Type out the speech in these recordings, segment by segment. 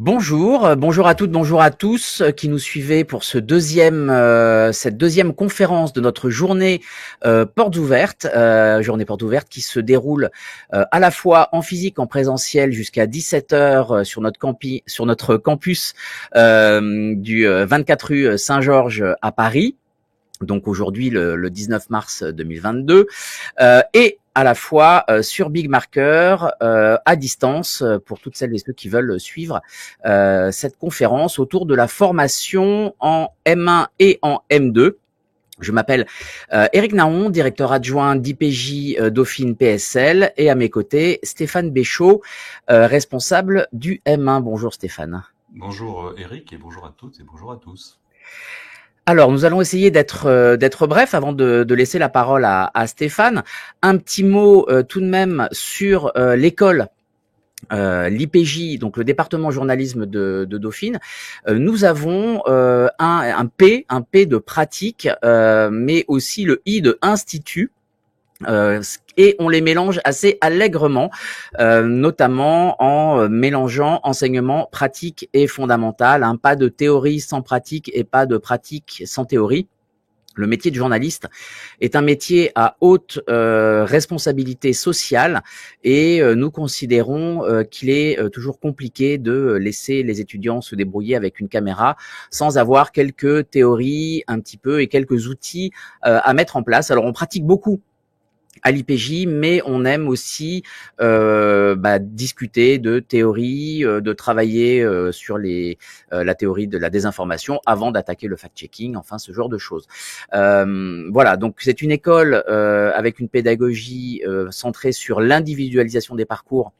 Bonjour à toutes, bonjour à tous qui nous suivez pour cette deuxième conférence de notre journée portes ouvertes, journée portes ouvertes qui se déroule à la fois en physique, en présentiel jusqu'à 17h sur notre campus du 24 rue Saint-Georges à Paris. Donc aujourd'hui le 19 mars 2022 et à la fois sur Big Marker à distance pour toutes celles et ceux qui veulent suivre cette conférence autour de la formation en M1 et en M2. Je m'appelle Éric Naon, directeur adjoint d'IPJ Dauphine PSL, et à mes côtés Stéphane Béchaud, responsable du M1. Bonjour Stéphane. Bonjour Éric et bonjour à toutes et bonjour à tous. Alors, nous allons essayer d'être bref avant de laisser la parole à Stéphane. Un petit mot tout de même sur l'école, l'IPJ, donc le département journalisme de Dauphine. Nous avons un P de pratique, mais aussi le I de institut. Et on les mélange assez allègrement, notamment en mélangeant enseignement pratique et fondamental, pas de théorie sans pratique et pas de pratique sans théorie. Le métier de journaliste est un métier à haute responsabilité sociale et nous considérons qu'il est toujours compliqué de laisser les étudiants se débrouiller avec une caméra sans avoir quelques théories un petit peu et quelques outils à mettre en place. Alors on pratique beaucoup à l'IPJ, mais on aime aussi discuter de théorie, de travailler sur la théorie de la désinformation avant d'attaquer le fact-checking, enfin ce genre de choses. Voilà, donc c'est une école avec une pédagogie centrée sur l'individualisation des parcours,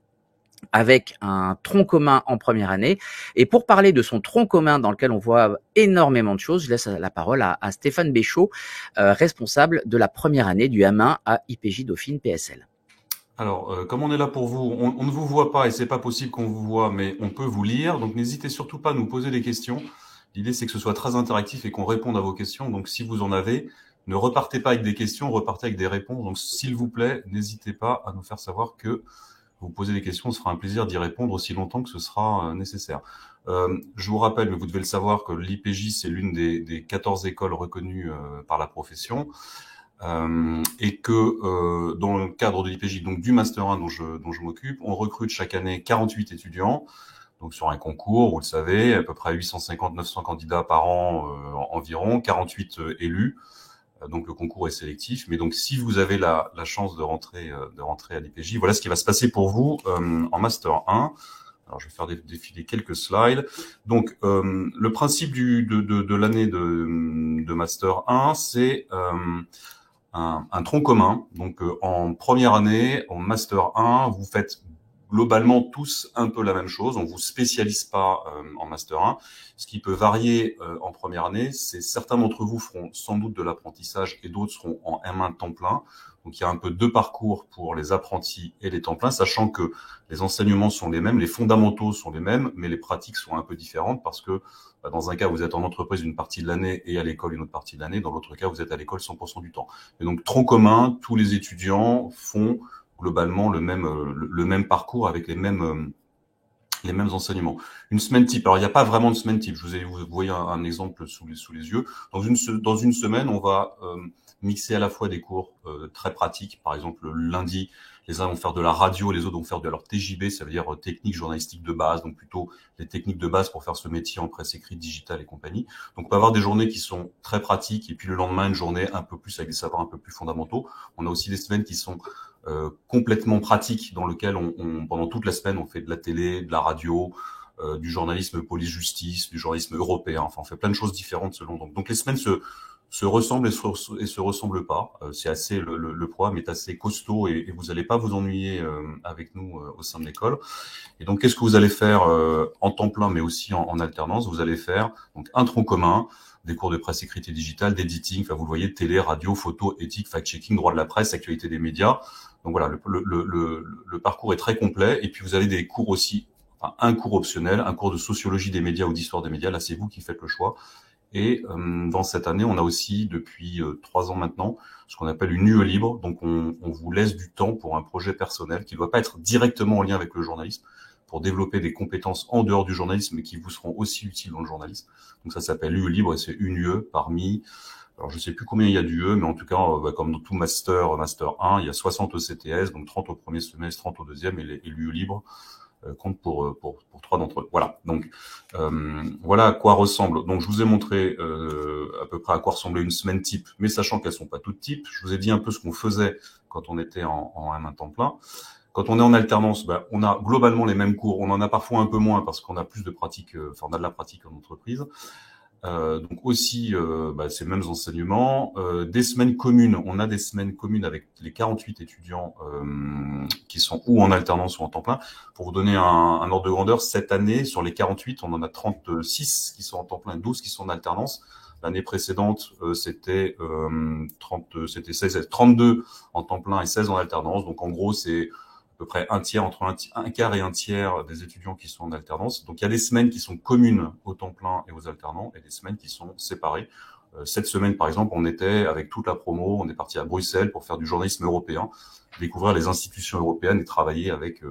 avec un tronc commun en première année. Et pour parler de son tronc commun dans lequel on voit énormément de choses, je laisse la parole à Stéphane Béchaud, responsable de la première année du M1 à IPJ Dauphine PSL. Alors, comme on est là pour vous, on ne vous voit pas et c'est pas possible qu'on vous voit, mais on peut vous lire. Donc, n'hésitez surtout pas à nous poser des questions. L'idée, c'est que ce soit très interactif et qu'on réponde à vos questions. Donc, si vous en avez, ne repartez pas avec des questions, repartez avec des réponses. Donc, s'il vous plaît, n'hésitez pas à nous faire savoir que vous posez des questions. Ce sera un plaisir d'y répondre aussi longtemps que ce sera nécessaire. Je vous rappelle, mais vous devez le savoir, que l'IPJ, c'est l'une des 14 écoles reconnues par la profession. Et que dans le cadre de l'IPJ, donc du Master 1 dont je m'occupe, on recrute chaque année 48 étudiants. Donc sur un concours, vous le savez, à peu près 850-900 candidats par an environ, 48 élus. Donc le concours est sélectif, mais donc si vous avez la chance de rentrer à l'IPJ, voilà ce qui va se passer pour vous en Master 1. Alors je vais faire défiler quelques slides. Donc le principe de l'année de Master 1, c'est un tronc commun. Donc en première année, en Master 1, vous faites globalement tous un peu la même chose. On vous spécialise pas en Master 1. Ce qui peut varier en première année, c'est certains d'entre vous feront sans doute de l'apprentissage et d'autres seront en M1 temps plein. Donc il y a un peu deux parcours pour les apprentis et les temps pleins, sachant que les enseignements sont les mêmes, les fondamentaux sont les mêmes, mais les pratiques sont un peu différentes parce que dans un cas, vous êtes en entreprise une partie de l'année et à l'école une autre partie de l'année. Dans l'autre cas, vous êtes à l'école 100% du temps. Et donc, tronc commun, tous les étudiants font globalement le même parcours avec les mêmes enseignements. Une semaine type. Alors, il n'y a pas vraiment de semaine type. Vous voyez un exemple sous les yeux. Dans une semaine, on va mixer à la fois des cours très pratiques. Par exemple, le lundi, les uns vont faire de la radio, les autres vont faire de leur TJB, ça veut dire technique journalistique de base, donc plutôt les techniques de base pour faire ce métier en presse écrite, digitale et compagnie. Donc, on peut avoir des journées qui sont très pratiques et puis le lendemain, une journée un peu plus avec des savoirs un peu plus fondamentaux. On a aussi des semaines qui sont complètement pratiques dans lesquelles pendant toute la semaine, on fait de la télé, de la radio, du journalisme police-justice, du journalisme européen. Enfin, on fait plein de choses différentes selon. Donc les semaines se ressemblent et se ressemblent pas. C'est assez le programme est assez costaud et vous allez pas vous ennuyer avec nous au sein de l'école. Et donc qu'est-ce que vous allez faire en temps plein mais aussi en alternance? Vous allez faire donc un tronc commun, des cours de presse écrite et digitale, d'editing, enfin vous le voyez, télé, radio, photo, éthique, fact-checking, droit de la presse, actualité des médias. Donc voilà, le parcours est très complet. Et puis vous avez des cours aussi, enfin un cours optionnel, un cours de sociologie des médias ou d'histoire des médias. Là, c'est vous qui faites le choix. Et dans cette année, on a aussi, depuis 3 ans maintenant, ce qu'on appelle une UE libre. Donc, on vous laisse du temps pour un projet personnel qui ne doit pas être directement en lien avec le journalisme, pour développer des compétences en dehors du journalisme, mais qui vous seront aussi utiles dans le journalisme. Donc ça s'appelle UE Libre et c'est une UE parmi, alors je sais plus combien il y a d'UE, mais en tout cas, comme dans tout master 1, il y a 60 ECTS, donc 30 au premier semestre, 30 au deuxième, et l'UE Libre compte pour 3 d'entre eux. Voilà. Donc voilà à quoi ressemble. Donc je vous ai montré à peu près à quoi ressemblait une semaine type, mais sachant qu'elles sont pas toutes types. Je vous ai dit un peu ce qu'on faisait quand on était en M1 temps plein. Quand on est en alternance, on a globalement les mêmes cours. On en a parfois un peu moins parce qu'on a plus de pratique, on a de la pratique en entreprise. Donc aussi ces mêmes enseignements, des semaines communes. On a des semaines communes avec les 48 étudiants qui sont ou en alternance ou en temps plein. Pour vous donner un ordre de grandeur, cette année, sur les 48, on en a 36 qui sont en temps plein et 12 qui sont en alternance. L'année précédente, c'était 32 en temps plein et 16 en alternance. Donc en gros, c'est à peu près un tiers, entre un quart et un tiers des étudiants qui sont en alternance. Donc il y a des semaines qui sont communes au temps plein et aux alternants et des semaines qui sont séparées. Cette semaine, par exemple, on était avec toute la promo, on est parti à Bruxelles pour faire du journalisme européen, découvrir les institutions européennes et travailler avec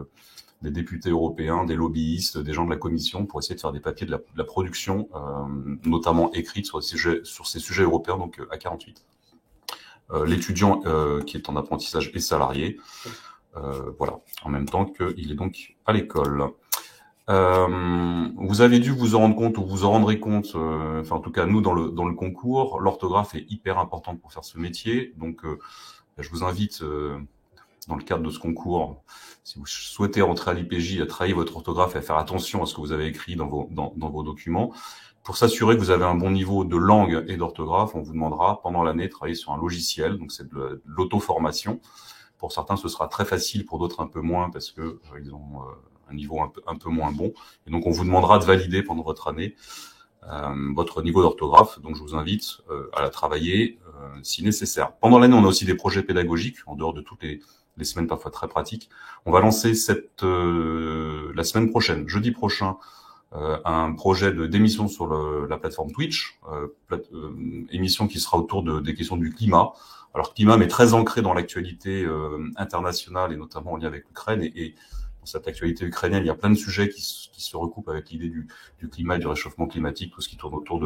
des députés européens, des lobbyistes, des gens de la commission pour essayer de faire des papiers de la production, notamment écrite sur ces sujets européens, donc à 48. L'étudiant qui est en apprentissage est salarié. Voilà, en même temps qu'il est donc à l'école. Vous avez dû vous en rendre compte ou vous en rendrez compte, en tout cas nous dans le concours, l'orthographe est hyper importante pour faire ce métier. Donc je vous invite dans le cadre de ce concours, si vous souhaitez rentrer à l'IPJ, à travailler votre orthographe et à faire attention à ce que vous avez écrit dans vos documents. Pour s'assurer que vous avez un bon niveau de langue et d'orthographe, on vous demandera pendant l'année de travailler sur un logiciel, donc c'est de l'auto-formation. Pour certains, ce sera très facile, pour d'autres un peu moins, parce que ils ont un niveau un peu moins bon. Et donc, on vous demandera de valider pendant votre année votre niveau d'orthographe. Donc, je vous invite à la travailler si nécessaire. Pendant l'année, on a aussi des projets pédagogiques, en dehors de toutes les semaines parfois très pratiques. On va lancer la semaine prochaine, jeudi prochain, un projet d'émission sur la plateforme Twitch, émission qui sera autour des questions du climat. Alors, climat, mais très ancré dans l'actualité internationale et notamment en lien avec l'Ukraine. Et dans cette actualité ukrainienne, il y a plein de sujets qui se recoupent avec l'idée du climat, du réchauffement climatique, tout ce qui tourne autour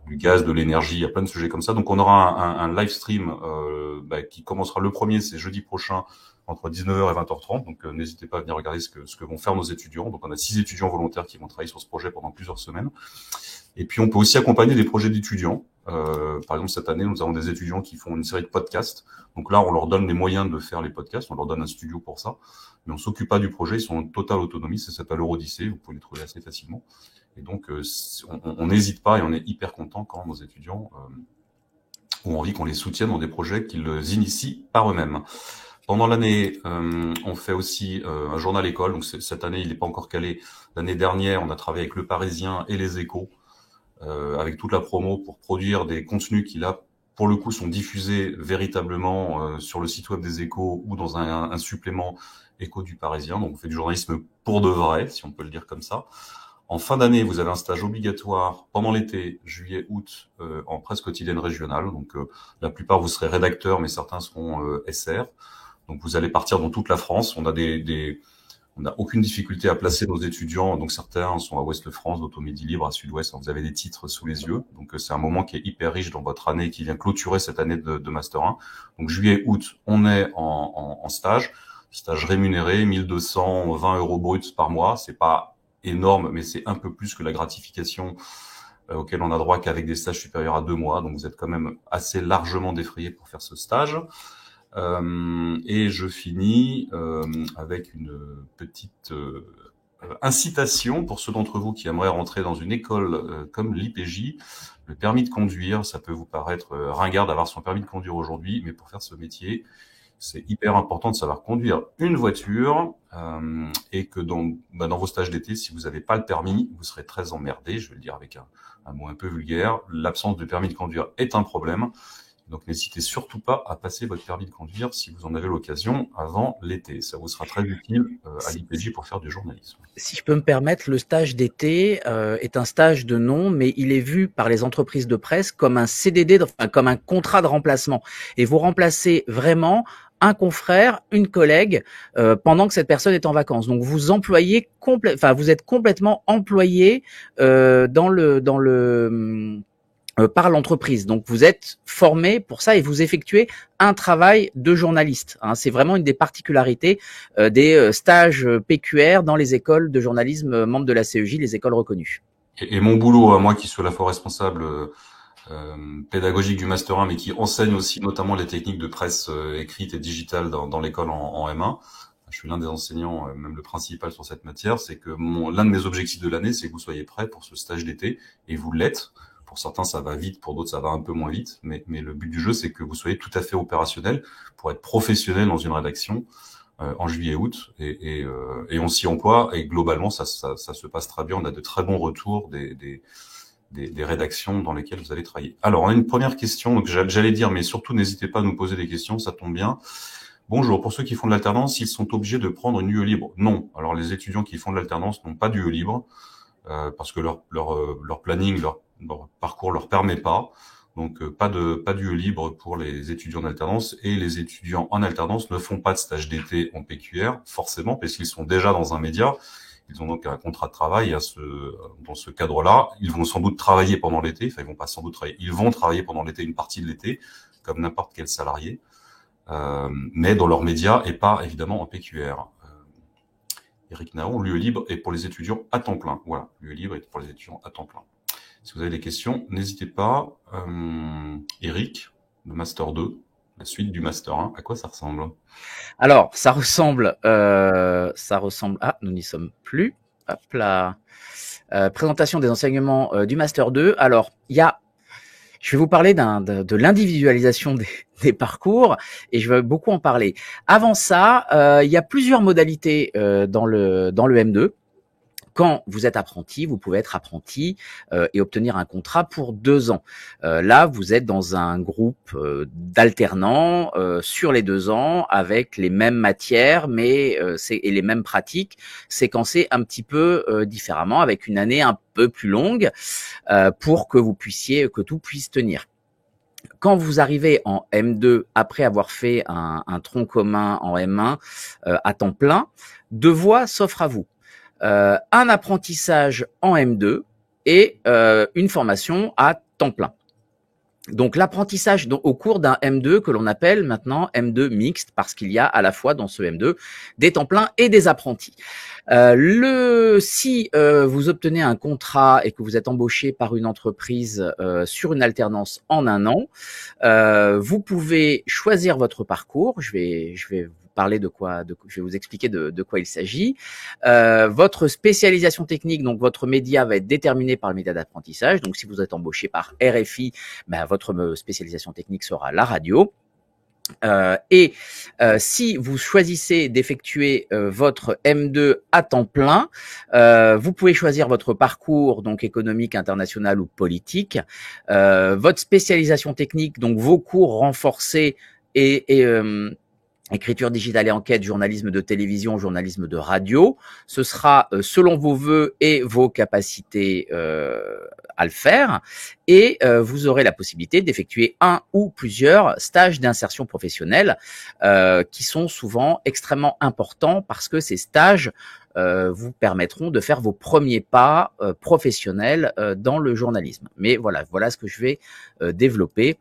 du gaz, de l'énergie. Il y a plein de sujets comme ça. Donc, on aura un live stream qui commencera le premier, c'est jeudi prochain, entre 19h et 20h30. Donc, n'hésitez pas à venir regarder ce que vont faire nos étudiants. Donc, on a 6 étudiants volontaires qui vont travailler sur ce projet pendant plusieurs semaines. Et puis, on peut aussi accompagner des projets d'étudiants. Par exemple, cette année, nous avons des étudiants qui font une série de podcasts. Donc là, on leur donne les moyens de faire les podcasts, on leur donne un studio pour ça. Mais on s'occupe pas du projet, ils sont en totale autonomie. Ça s'appelle Eurodyssée, vous pouvez les trouver assez facilement. Et donc, on n'hésite pas et on est hyper content quand nos étudiants ont envie qu'on les soutienne dans des projets qu'ils initient par eux-mêmes. Pendant l'année, on fait aussi un journal école. Donc cette année, il n'est pas encore calé. L'année dernière, on a travaillé avec Le Parisien et Les Échos, avec toute la promo pour produire des contenus qui, là, pour le coup, sont diffusés véritablement sur le site web des Échos ou dans un supplément Écho du Parisien. Donc, on fait du journalisme pour de vrai, si on peut le dire comme ça. En fin d'année, vous avez un stage obligatoire pendant l'été, juillet, août, en presse quotidienne régionale. Donc, la plupart, vous serez rédacteurs, mais certains seront SR. Donc, vous allez partir dans toute la France. On n'a aucune difficulté à placer nos étudiants. Donc, certains sont à Ouest-France, d'autres au Midi Libre, à Sud-Ouest. Vous avez des titres sous les yeux. Donc, c'est un moment qui est hyper riche dans votre année, qui vient clôturer cette année de Master 1. Donc, juillet, août, on est en stage. Stage rémunéré, 1220 € bruts par mois. C'est pas énorme, mais c'est un peu plus que la gratification auquel on a droit qu'avec des stages supérieurs à 2 mois. Donc, vous êtes quand même assez largement défrayé pour faire ce stage. Et je finis avec une petite incitation pour ceux d'entre vous qui aimeraient rentrer dans une école comme l'IPJ. Le permis de conduire, ça peut vous paraître ringard d'avoir son permis de conduire aujourd'hui, mais pour faire ce métier, c'est hyper important de savoir conduire une voiture et que dans vos stages d'été, si vous n'avez pas le permis, vous serez très emmerdé. Je vais le dire avec un mot un peu vulgaire. L'absence de permis de conduire est un problème. Donc n'hésitez surtout pas à passer votre permis de conduire si vous en avez l'occasion avant l'été. Ça vous sera très utile à l'IPJ pour faire du journalisme. Si je peux me permettre, le stage d'été est un stage de nom, mais il est vu par les entreprises de presse comme un CDD, enfin, comme un contrat de remplacement. Et vous remplacez vraiment un confrère, une collègue, pendant que cette personne est en vacances. Donc vous employez vous êtes complètement employé par l'entreprise. Donc vous êtes formé pour ça et vous effectuez un travail de journaliste. C'est vraiment une des particularités des stages PQR dans les écoles de journalisme membres de la CEJ, les écoles reconnues. Et mon boulot, moi qui suis à la fois responsable pédagogique du Master 1, mais qui enseigne aussi notamment les techniques de presse écrite et digitale dans l'école en M1. Je suis l'un des enseignants, même le principal sur cette matière. C'est que l'un de mes objectifs de l'année, c'est que vous soyez prêts pour ce stage d'été, et vous l'êtes. Pour certains, ça va vite, pour d'autres, ça va un peu moins vite. Mais le but du jeu, c'est que vous soyez tout à fait opérationnel pour être professionnel dans une rédaction en juillet-août. Et on s'y emploie. Et globalement, ça se passe très bien. On a de très bons retours des rédactions dans lesquelles vous allez travailler. Alors, on a une première question. Donc, j'allais dire, mais surtout, n'hésitez pas à nous poser des questions. Ça tombe bien. Bonjour. Pour ceux qui font de l'alternance, ils sont obligés de prendre une UE libre? Non. Alors, les étudiants qui font de l'alternance n'ont pas d'UE libre parce que leur planning, leur parcours leur permet pas. Donc pas d'UE libre pour les étudiants d'alternance, et les étudiants en alternance ne font pas de stage d'été en PQR forcément parce qu'ils sont déjà dans un média. Ils ont donc un contrat de travail dans ce cadre-là. Ils vont sans doute travailler pendant l'été. Enfin, ils vont pas sans doute travailler. Ils vont travailler pendant l'été, une partie de l'été, comme n'importe quel salarié, mais dans leur média et pas évidemment en PQR. Eric Naon, l'UE libre est pour les étudiants à temps plein. Voilà, l'UE libre est pour les étudiants à temps plein. Si vous avez des questions, n'hésitez pas. Eric, le Master 2, la suite du Master 1, à quoi ça ressemble? Alors, ça ressemble. Ah, nous n'y sommes plus. Hop là. Présentation des enseignements du Master 2. Alors, je vais vous parler de l'individualisation des parcours, et je vais beaucoup en parler. Avant ça, il y a plusieurs modalités dans le M2. Quand vous êtes apprenti, vous pouvez être apprenti et obtenir un contrat pour 2 ans. Là, vous êtes dans un groupe d'alternants sur les 2 ans avec les mêmes matières, et les mêmes pratiques, séquencées un petit peu différemment, avec une année un peu plus longue pour que tout puisse tenir. Quand vous arrivez en M2 après avoir fait un tronc commun en M1 à temps plein, 2 voies s'offrent à vous. Un apprentissage en M2 et une formation à temps plein. Donc l'apprentissage au cours d'un M2 que l'on appelle maintenant M2 mixte, parce qu'il y a à la fois dans ce M2 des temps pleins et des apprentis. Si vous obtenez un contrat et que vous êtes embauché par une entreprise sur une alternance en 1 an, vous pouvez choisir votre parcours. Je vais vous parler je vais vous expliquer de quoi il s'agit. Votre spécialisation technique, donc votre média, va être déterminé par le média d'apprentissage. Donc si vous êtes embauché par RFI, votre spécialisation technique sera la radio. Si vous choisissez d'effectuer votre M2 à temps plein, vous pouvez choisir votre parcours, donc économique, international ou politique, votre spécialisation technique, donc vos cours renforcés et écriture digitale et enquête, journalisme de télévision, journalisme de radio. Ce sera selon vos vœux et vos capacités à le faire. Et vous aurez la possibilité d'effectuer un ou plusieurs stages d'insertion professionnelle qui sont souvent extrêmement importants, parce que ces stages vous permettront de faire vos premiers pas professionnels dans le journalisme. Mais voilà ce que je vais développer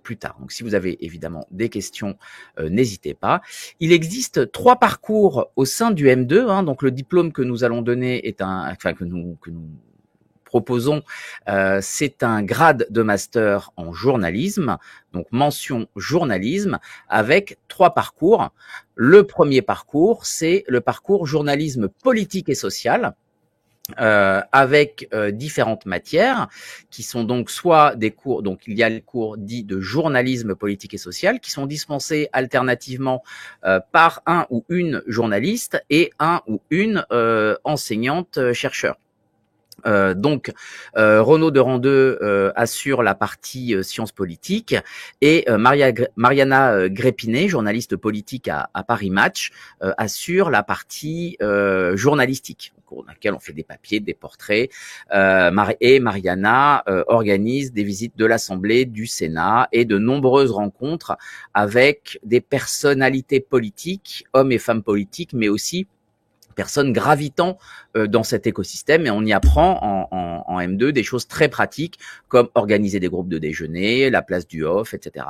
plus tard. Donc si vous avez évidemment des questions, n'hésitez pas. Il existe 3 parcours au sein du M2, donc le diplôme que nous allons donner que nous proposons, c'est un grade de master en journalisme, donc mention journalisme, avec 3 parcours. Le premier parcours, c'est le parcours journalisme politique et social, avec différentes matières qui sont donc soit des cours, donc il y a les cours dits de journalisme politique et social qui sont dispensés alternativement par un ou une journaliste et un ou une enseignante chercheur. Donc, Renaud de Randeux assure la partie sciences politiques et Mariana Grépinet, journaliste politique à Paris Match, assure la partie journalistique, au cours de laquelle on fait des papiers, des portraits. Et Mariana organise des visites de l'Assemblée, du Sénat et de nombreuses rencontres avec des personnalités politiques, hommes et femmes politiques, mais aussi personnes gravitant dans cet écosystème, et on y apprend en M2 des choses très pratiques comme organiser des groupes de déjeuner, la place du off, etc.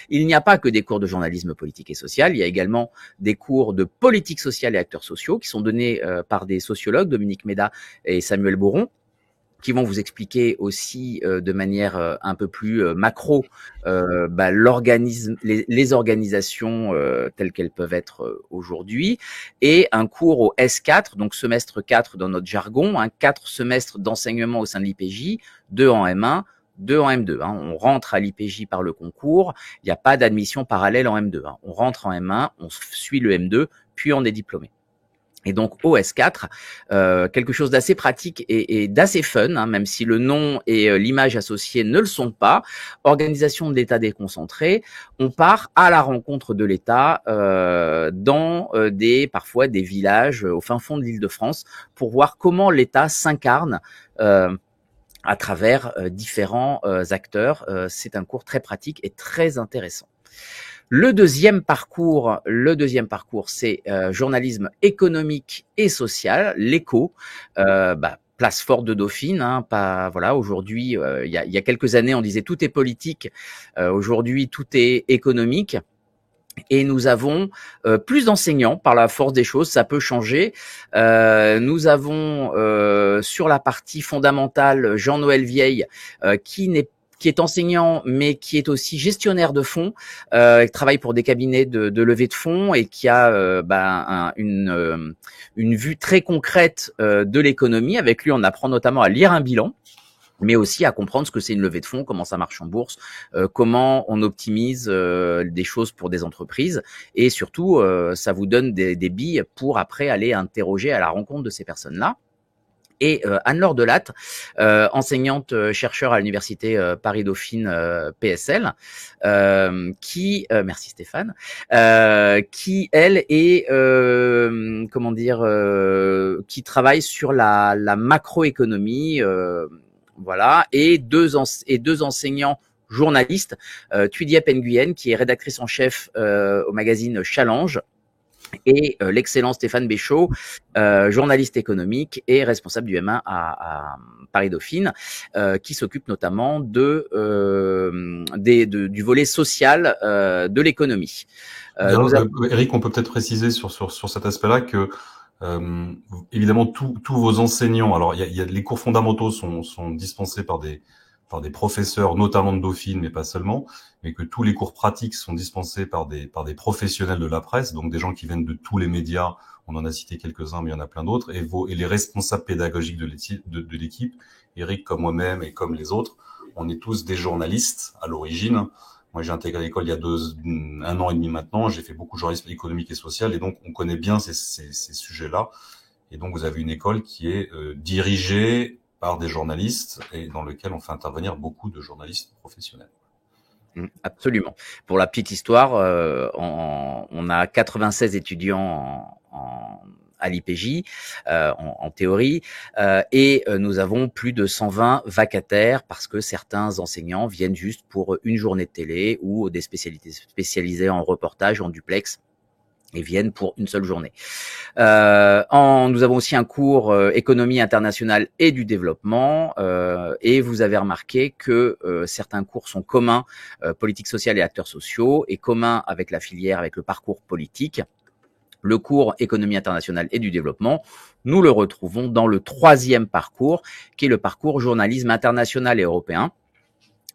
Il n'y a pas que des cours de journalisme politique et social, il y a également des cours de politique sociale et acteurs sociaux qui sont donnés par des sociologues, Dominique Méda et Samuel Boron, qui vont vous expliquer aussi de manière un peu plus macro les organisations telles qu'elles peuvent être aujourd'hui, et un cours au S4, donc semestre 4 dans notre jargon, 4 semestres d'enseignement au sein de l'IPJ, 2 en M1, 2 en M2. On rentre à l'IPJ par le concours, il n'y a pas d'admission parallèle en M2. On rentre en M1, on suit le M2, puis on est diplômé. Et donc au S4, quelque chose d'assez pratique et d'assez fun, même si le nom et l'image associée ne le sont pas. Organisation de l'État déconcentré, on part à la rencontre de l'État dans parfois des villages au fin fond de l'Île-de-France pour voir comment l'État s'incarne à travers différents acteurs. C'est un cours très pratique et très intéressant. Le deuxième parcours, c'est journalisme économique et social, l'écho, place forte de Dauphine. Aujourd'hui, il y a quelques années, on disait tout est politique. Aujourd'hui, tout est économique. Et nous avons plus d'enseignants par la force des choses, ça peut changer. Nous avons sur la partie fondamentale Jean-Noël Vieille qui est enseignant, mais qui est aussi gestionnaire de fonds, qui travaille pour des cabinets de levée de fonds et qui a une vue très concrète de l'économie. Avec lui, on apprend notamment à lire un bilan, mais aussi à comprendre ce que c'est une levée de fonds, comment ça marche en bourse, comment on optimise des choses pour des entreprises, et surtout, ça vous donne des billes pour après aller interroger à la rencontre de ces personnes-là. Et Anne-Laure Delatte, enseignante chercheur à l'université Paris-Dauphine PSL, merci Stéphane, qui elle est qui travaille sur la macroéconomie, et deux enseignants journalistes, Thuidiep Nguyen, qui est rédactrice en chef au magazine Challenge, et l'excellent Stéphane Béchaud, journaliste économique et responsable du M1 à Paris-Dauphine, qui s'occupe notamment du volet social de l'économie. Eric, on peut peut-être préciser sur cet aspect-là que évidemment tous vos enseignants, alors il y a les cours fondamentaux sont dispensés par des professeurs, notamment de Dauphine, mais pas seulement, mais que tous les cours pratiques sont dispensés par des professionnels de la presse, donc des gens qui viennent de tous les médias. On en a cité quelques-uns, mais il y en a plein d'autres. Et les responsables pédagogiques de l'équipe, Eric comme moi-même et comme les autres, on est tous des journalistes à l'origine. Moi, j'ai intégré l'école il y a 1 an et demi maintenant. J'ai fait beaucoup de journalisme économique et social, et donc on connaît bien ces sujets-là. Et donc vous avez une école qui est dirigée par des journalistes et dans lequel on fait intervenir beaucoup de journalistes professionnels. Absolument. Pour la petite histoire, on a 96 étudiants à l'IPJ en théorie, et nous avons plus de 120 vacataires parce que certains enseignants viennent juste pour une journée de télé ou des spécialités spécialisées en reportage, en duplex, et viennent pour une seule journée. Nous avons aussi un cours économie internationale et du développement, et vous avez remarqué que certains cours sont communs, politique sociale et acteurs sociaux, et communs avec la filière, avec le parcours politique. Le cours économie internationale et du développement, nous le retrouvons dans le 3e parcours, qui est le parcours journalisme international et européen.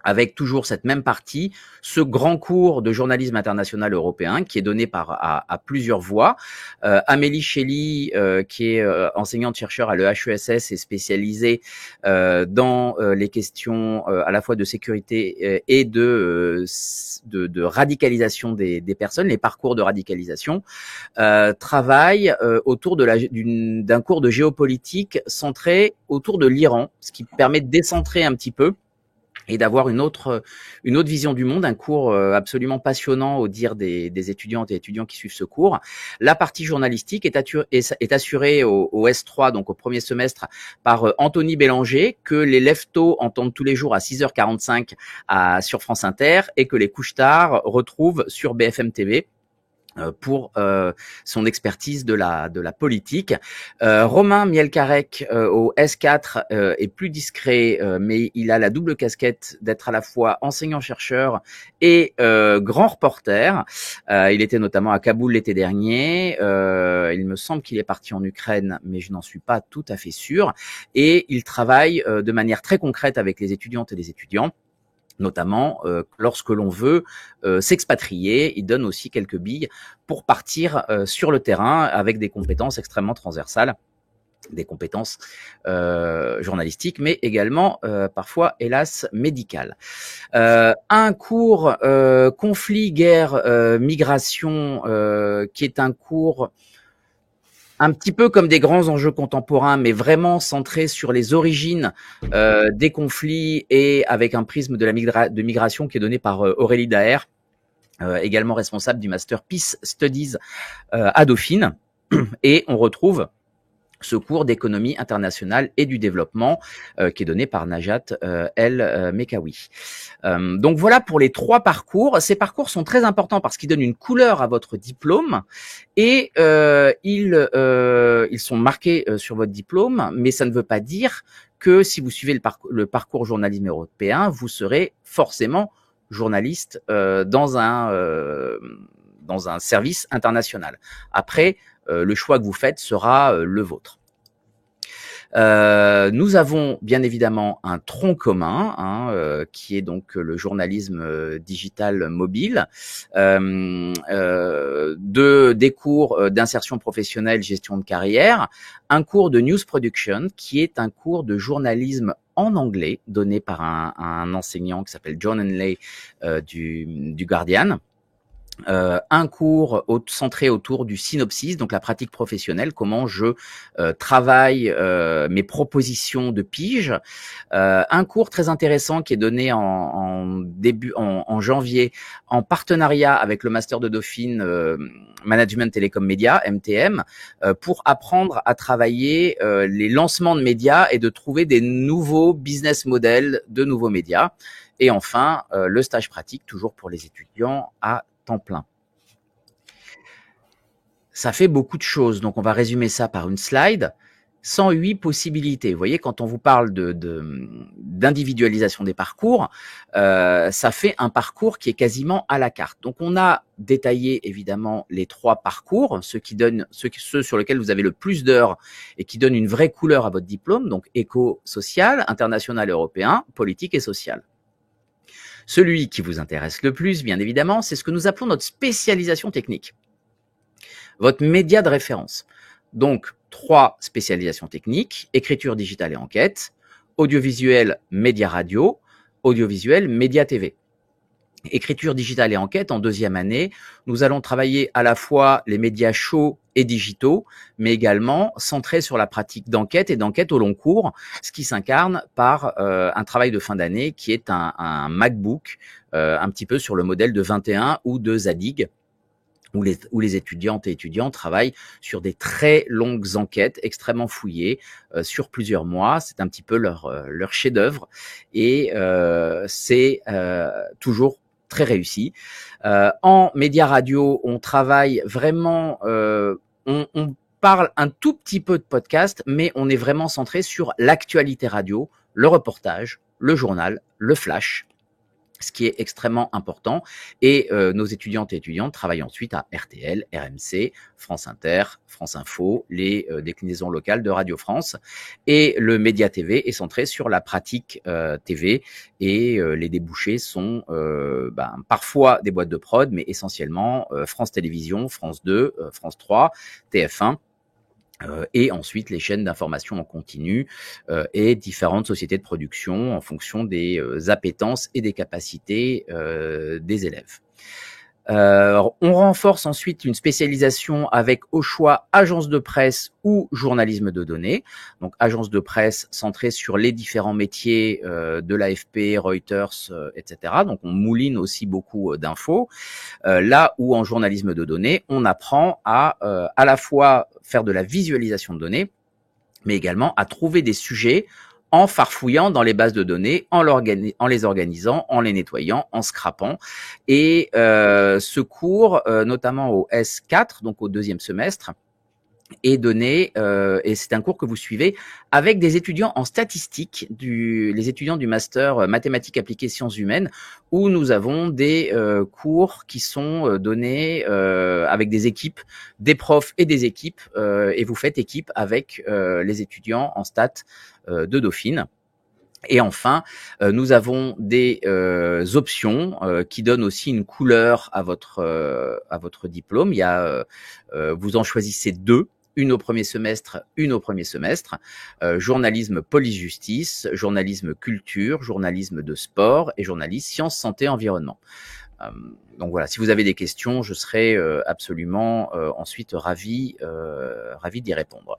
avec toujours cette même partie, ce grand cours de journalisme international européen qui est donné à plusieurs voix. Amélie Shelley, qui est enseignante-chercheur à l'EHESS et spécialisée dans les questions à la fois de sécurité et de radicalisation des personnes, les parcours de radicalisation, travaille autour d'un cours de géopolitique centré autour de l'Iran, ce qui permet de décentrer un petit peu et d'avoir une autre vision du monde, un cours absolument passionnant au dire des étudiantes et étudiants qui suivent ce cours. La partie journalistique est assurée au S3, donc au premier semestre, par Anthony Bélanger, que les leftos entendent tous les jours à 6h45 sur France Inter et que les couches-tard retrouvent sur BFM TV. Pour son expertise de la politique. Romain Mielcarec au S4 est plus discret, mais il a la double casquette d'être à la fois enseignant-chercheur et grand reporter. Il était notamment à Kaboul l'été dernier. Il me semble qu'il est parti en Ukraine, mais je n'en suis pas tout à fait sûr. Et il travaille de manière très concrète avec les étudiantes et les étudiants, notamment lorsque l'on veut s'expatrier. Il donne aussi quelques billes pour partir sur le terrain avec des compétences extrêmement transversales, des compétences journalistiques, mais également parfois, hélas, médicales. Un cours conflit, guerre, migration, qui est un cours un petit peu comme des grands enjeux contemporains, mais vraiment centré sur les origines des conflits et avec un prisme de migration qui est donné par Aurélie Daher, également responsable du Master Peace Studies à Dauphine. Et on retrouve ce cours d'économie internationale et du développement qui est donné par Najat El Mekawi. Donc voilà pour les 3 parcours. Ces parcours sont très importants parce qu'ils donnent une couleur à votre diplôme et ils sont marqués sur votre diplôme, mais ça ne veut pas dire que si vous suivez le parcours journalisme européen, vous serez forcément journaliste dans un service international. Après, le choix que vous faites sera le vôtre. Nous avons bien évidemment un tronc commun, qui est donc le journalisme digital mobile, des cours d'insertion professionnelle, gestion de carrière, un cours de news production qui est un cours de journalisme en anglais donné par un enseignant qui s'appelle John Henley du Guardian. Un cours centré autour du synopsis, donc la pratique professionnelle, comment je travaille mes propositions de pige. Un cours très intéressant qui est donné en janvier en partenariat avec le Master de Dauphine Management Télécom Média, MTM, pour apprendre à travailler les lancements de médias et de trouver des nouveaux business models de nouveaux médias. Et enfin, le stage pratique, toujours pour les étudiants à temps plein. Ça fait beaucoup de choses, donc on va résumer ça par une slide. 108 possibilités. Vous voyez, quand on vous parle d'individualisation des parcours, ça fait un parcours qui est quasiment à la carte. Donc on a détaillé évidemment les 3 parcours, ceux sur lesquels vous avez le plus d'heures et qui donnent une vraie couleur à votre diplôme, donc éco-social, international européen, politique et social. Celui qui vous intéresse le plus, bien évidemment, c'est ce que nous appelons notre spécialisation technique. Votre média de référence. Donc, 3 spécialisations techniques, écriture digitale et enquête, audiovisuel, média radio, audiovisuel, média TV. Écriture digitale et enquête, en 2e année, nous allons travailler à la fois les médias chauds et digitaux, mais également centrés sur la pratique d'enquête et d'enquête au long cours, ce qui s'incarne par un travail de fin d'année qui est un MacBook, un petit peu sur le modèle de 21 ou de Zadig, où les étudiantes et étudiants travaillent sur des très longues enquêtes extrêmement fouillées sur plusieurs mois. C'est un petit peu leur chef-d'œuvre et c'est toujours très réussi. En média radio, on travaille vraiment, on parle un tout petit peu de podcast, mais on est vraiment centré sur l'actualité radio, le reportage, le journal, le flash. ce qui est extrêmement important. Et nos étudiantes et étudiants travaillent ensuite à RTL, RMC, France Inter, France Info, les déclinaisons locales de Radio France. Et le Média TV est centré sur la pratique TV, et les débouchés sont parfois des boîtes de prod, mais essentiellement France Télévisions, France 2, France 3, TF1. Et ensuite les chaînes d'information en continu et différentes sociétés de production en fonction des appétences et des capacités des élèves. On renforce ensuite une spécialisation avec au choix agence de presse ou journalisme de données. Donc agence de presse centrée sur les différents métiers de l'AFP, Reuters, etc. Donc on mouline aussi beaucoup d'infos. Là où en journalisme de données, on apprend à la fois faire de la visualisation de données, mais également à trouver des sujets en farfouillant dans les bases de données, en les organisant, en les nettoyant, en scrapant. Et ce cours, notamment au S4, donc au deuxième semestre, est donné, et c'est un cours que vous suivez avec des étudiants en statistique, les étudiants du master mathématiques appliquées sciences humaines, où nous avons des cours qui sont donnés avec des équipes, des profs et des équipes, et vous faites équipe avec les étudiants en stats de Dauphine. Et enfin, nous avons des options qui donnent aussi une couleur à votre diplôme. Il y a, vous en choisissez deux. Une au premier semestre, une au premier semestre. Journalisme police-justice, journalisme culture, journalisme de sport et journalisme sciences, santé, environnement. Donc voilà, si vous avez des questions, je serai absolument ensuite ravi d'y répondre.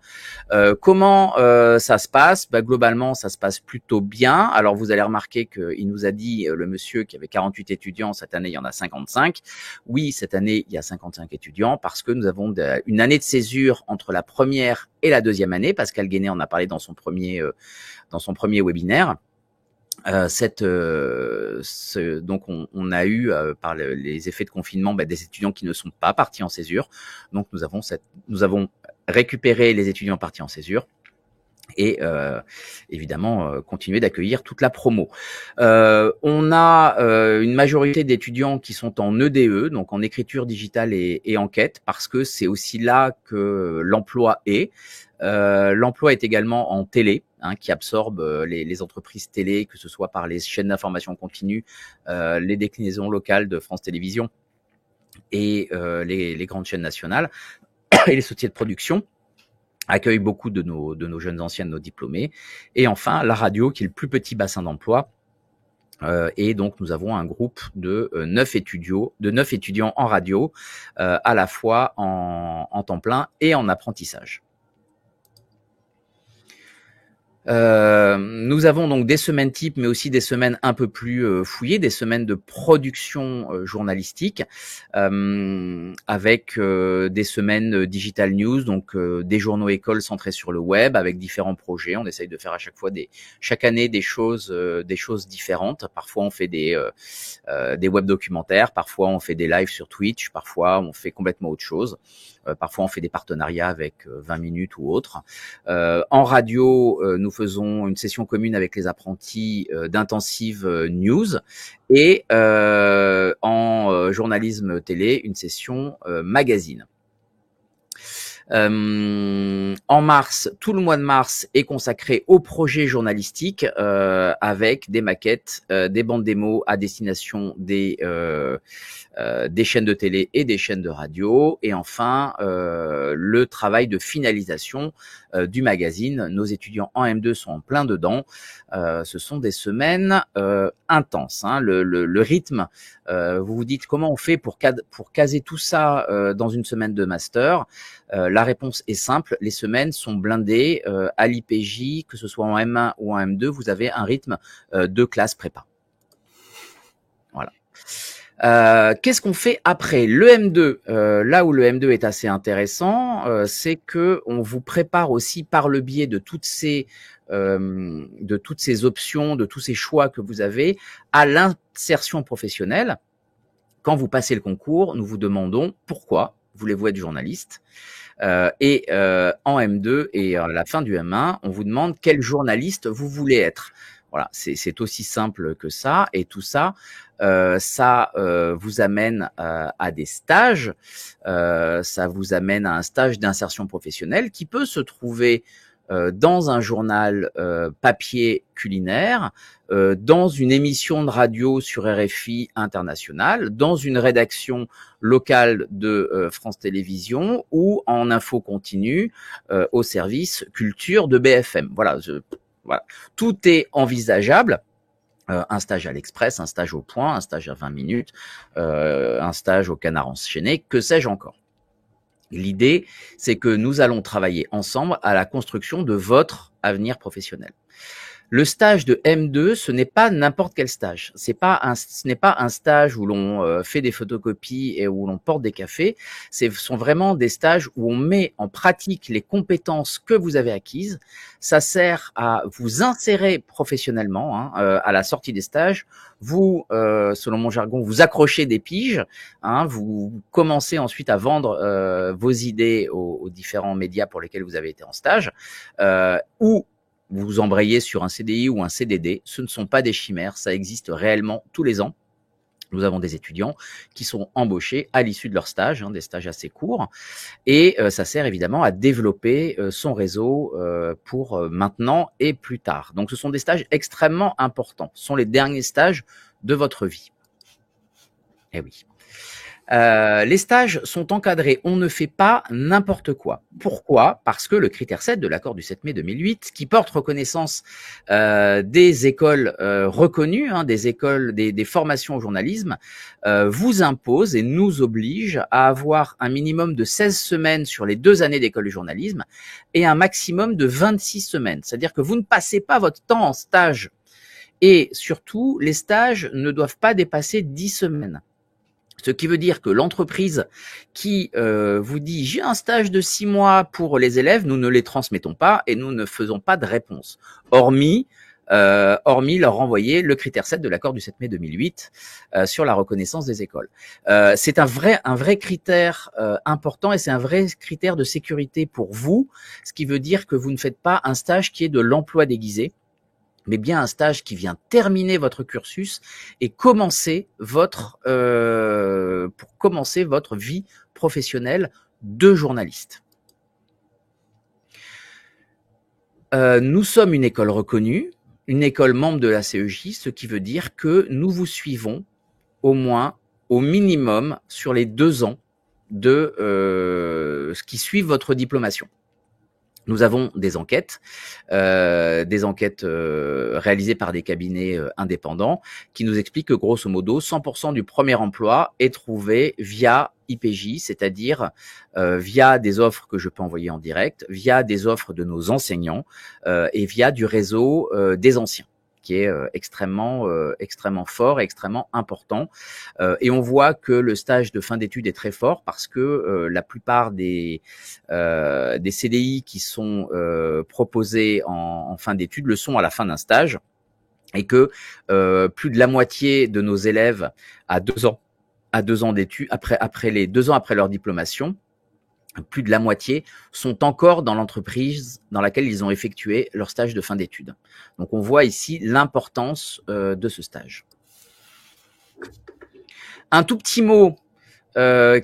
Comment ça se passe ? Globalement, ça se passe plutôt bien. Alors vous allez remarquer qu'il nous a dit, le monsieur, qu'il y avait 48 étudiants, cette année il y en a 55. Oui, cette année il y a 55 étudiants parce que nous avons une année de césure entre la première et la deuxième année. Pascal Guénet en a parlé dans son premier webinaire. Donc on a eu par les effets de confinement des étudiants qui ne sont pas partis en césure. Donc nous avons récupéré les étudiants partis en césure et évidemment continuer d'accueillir toute la promo. On a une majorité d'étudiants qui sont en EDE, donc en écriture digitale et enquête, parce que c'est aussi là que l'emploi est. L'emploi est également en télé, qui absorbe les entreprises télé, que ce soit par les chaînes d'information continue, les déclinaisons locales de France Télévisions et les grandes chaînes nationales et les sociétés de production accueillent beaucoup de nos jeunes anciens, de nos diplômés. Et enfin, la radio, qui est le plus petit bassin d'emploi. Et donc, nous avons un groupe de 9 étudiants en radio, à la fois en temps plein et en apprentissage. Nous avons donc des semaines types, mais aussi des semaines un peu plus fouillées, des semaines de production journalistique, avec des semaines digital news, donc des journaux écoles centrés sur le web, avec différents projets. On essaye de faire à chaque fois chaque année des choses différentes. Parfois on fait des web documentaires, parfois on fait des lives sur Twitch, parfois on fait complètement autre chose. Parfois, on fait des partenariats avec 20 minutes ou autres. En radio, nous faisons une session commune avec les apprentis d'Intensive News et en journalisme télé, une session magazine. En mars, tout le mois de mars est consacré au projet journalistique avec des maquettes, des bandes démos à destination des chaînes de télé et des chaînes de radio, et enfin le travail de finalisation du magazine. Nos étudiants en M2 sont en plein dedans. Ce sont des semaines intenses. Le rythme, vous vous dites comment on fait pour caser tout ça dans une semaine de master. La réponse est simple, les semaines sont blindées. À l'IPJ, que ce soit en M1 ou en M2, vous avez un rythme de classe prépa. Voilà. Qu'est-ce qu'on fait après le M2? Là où le M2 est assez intéressant, c'est que on vous prépare aussi par le biais de toutes ces options, de tous ces choix que vous avez, à l'insertion professionnelle. Quand vous passez le concours, nous vous demandons pourquoi voulez-vous être journaliste, et en M2 et à la fin du M1, on vous demande quel journaliste vous voulez être. Voilà, c'est aussi simple que ça. Et tout ça, vous amène à des stages. Ça vous amène à un stage d'insertion professionnelle qui peut se trouver dans un journal papier culinaire, dans une émission de radio sur RFI international, dans une rédaction locale de France Télévisions ou en info continue au service culture de BFM. Voilà, voilà. Tout est envisageable. Un stage à l'Express, un stage au Point, un stage à 20 minutes, un stage au Canard enchaîné, que sais-je encore. L'idée, c'est que nous allons travailler ensemble à la construction de votre avenir professionnel. Le stage de M2, ce n'est pas n'importe quel stage. Ce n'est pas un stage où l'on fait des photocopies et où l'on porte des cafés. Ce sont vraiment des stages où on met en pratique les compétences que vous avez acquises. Ça sert à vous insérer professionnellement à la sortie des stages. Vous, selon mon jargon, vous accrochez des piges. Vous commencez ensuite à vendre vos idées aux différents médias pour lesquels vous avez été en stage, ou vous embrayez sur un CDI ou un CDD. Ce ne sont pas des chimères, ça existe réellement tous les ans. Nous avons des étudiants qui sont embauchés à l'issue de leur stage, des stages assez courts, et ça sert évidemment à développer son réseau pour maintenant et plus tard. Donc ce sont des stages extrêmement importants, ce sont les derniers stages de votre vie. Eh oui. Les stages sont encadrés, on ne fait pas n'importe quoi. Pourquoi? Parce que le critère 7 de l'accord du 7 mai 2008, qui porte reconnaissance des écoles reconnues, des écoles, des formations au journalisme, vous impose et nous oblige à avoir un minimum de 16 semaines sur les 2 années d'école de journalisme et un maximum de 26 semaines. C'est-à-dire que vous ne passez pas votre temps en stage. Et surtout, les stages ne doivent pas dépasser 10 semaines. Ce qui veut dire que l'entreprise qui vous dit « j'ai un stage de 6 mois pour les élèves », nous ne les transmettons pas et nous ne faisons pas de réponse. Hormis leur renvoyer le critère 7 de l'accord du 7 mai 2008 sur la reconnaissance des écoles. C'est un vrai critère important et c'est un vrai critère de sécurité pour vous, ce qui veut dire que vous ne faites pas un stage qui est de l'emploi déguisé, mais bien un stage qui vient terminer votre cursus et pour commencer votre vie professionnelle de journaliste. Nous sommes une école reconnue, une école membre de la CEJ, ce qui veut dire que nous vous suivons au minimum sur les 2 ans de ce qui suivent votre diplomation. Nous avons des enquêtes réalisées par des cabinets indépendants qui nous expliquent que grosso modo 100% du premier emploi est trouvé via IPJ, c'est-à-dire via des offres que je peux envoyer en direct, via des offres de nos enseignants et via du réseau des anciens, qui est extrêmement fort et extrêmement important. Et on voit que le stage de fin d'études est très fort parce que la plupart des CDI qui sont proposés en fin d'études le sont à la fin d'un stage, et que plus de la moitié de nos élèves à 2 ans d'études, après les 2 ans après leur diplomation, plus de la moitié sont encore dans l'entreprise dans laquelle ils ont effectué leur stage de fin d'études. Donc on voit ici l'importance de ce stage. Un tout petit mot